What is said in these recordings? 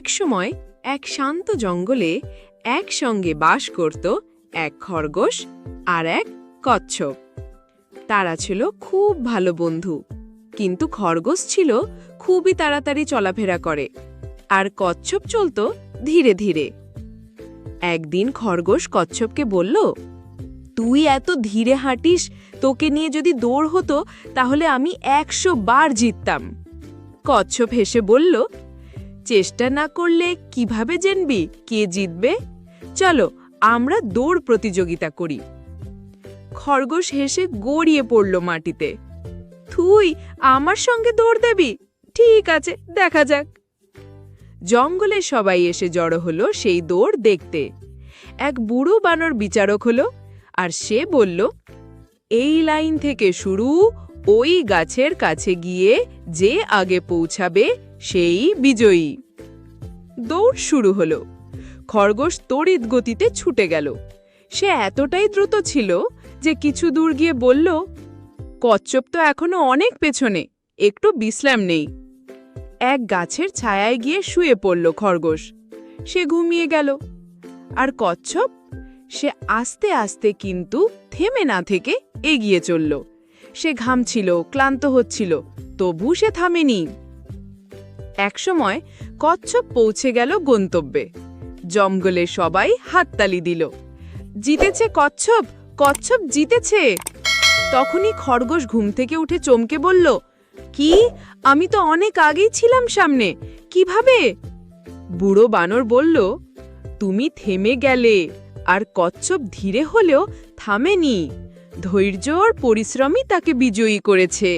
একসময় এক শান্ত জঙ্গলে একসঙ্গে বাস করত এক খরগোশ আর এক কচ্ছপ। তারা ছিল খুব ভালো বন্ধু, কিন্তু খরগোশ ছিল খুবই তাড়াতাড়ি চলাফেরা করে আর কচ্ছপ চলত ধীরে ধীরে। একদিন খরগোশ কচ্ছপকে বলল, তুই এত ধীরে হাঁটিস, তোকে নিয়ে যদি দৌড় হতো তাহলে আমি 100 বার জিততাম। কচ্ছপ হেসে বলল, চেষ্টা না করলে কিভাবে জানবি কে জিতবে? চলো আমরা দৌড় প্রতিযোগিতা করি। খরগোশ হেসে গড়িয়ে পড়ল মাটিতে। তুই আমার সঙ্গে দৌড় দেবি? ঠিক আছে, দেখা যাক। জঙ্গলে সবাই এসে জড়ো হলো সেই দৌড় দেখতে। এক বুড়ো বানর বিচারক হলো আর সে বলল, এই লাইন থেকে শুরু, ওই গাছের কাছে গিয়ে যে আগে পৌঁছাবে সেই বিজয়ী। দৌড় শুরু হলো। খরগোশ তড়িৎ গতিতে ছুটে গেল। সে এতটাই দ্রুত ছিল যে কিছু দূর গিয়ে বলল, কচ্ছপ তো এখনো অনেক পেছনে, একটু বিশ্রাম নেই। এক গাছের ছায়ায় গিয়ে শুয়ে পড়ল খরগোশ। সে ঘুমিয়ে গেল। আর কচ্ছপ, সে আস্তে আস্তে কিন্তু থেমে না থেকে এগিয়ে চলল। সে ঘামছিল, ক্লান্ত হচ্ছিল, তবু সে থামেনি। একসময় কচ্ছপ পৌঁছে গেল গন্তব্যে। জঙ্গলে সবাই হাততালি দিল। জিতেছে কচ্ছপ, কচ্ছপ জিতেছে। তখনই খরগোশ ঘুম থেকে উঠে চমকে বলল, কি, আমি তো অনেক আগেই ছিলাম সামনে, কিভাবে? বুড়ো বানর বলল, তুমি থেমে গেলে, আর কচ্ছপ ধীরে হলেও থামেনি। ধৈর্য আর পরিশ্রমই তাকে বিজয়ী করেছে।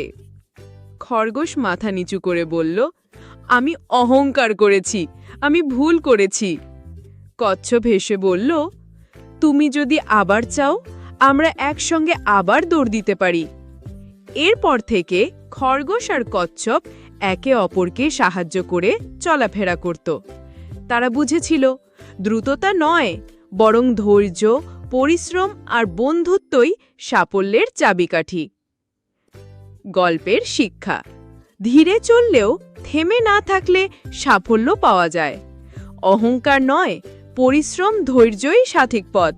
খরগোশ মাথা নিচু করে বলল, আমি অহংকার করেছি, আমি ভুল করেছি। কচ্ছপ হেসে বলল, তুমি যদি আবার চাও, আমরা একসঙ্গে আবার দৌড় দিতে পারি। এরপর থেকে খরগোশ আর কচ্ছপ একে অপরকে সাহায্য করে চলাফেরা করত। তারা বুঝেছিল, দ্রুততা নয়, বরং ধৈর্য, পরিশ্রম আর বন্ধুত্বই সাফল্যের চাবিকাঠি। গল্পের শিক্ষা: ধীরে চললেও থেমে না থাকলে সাফল্য পাওয়া যায়। অহংকার নয়, পরিশ্রম, ধৈর্যই সঠিক পথ।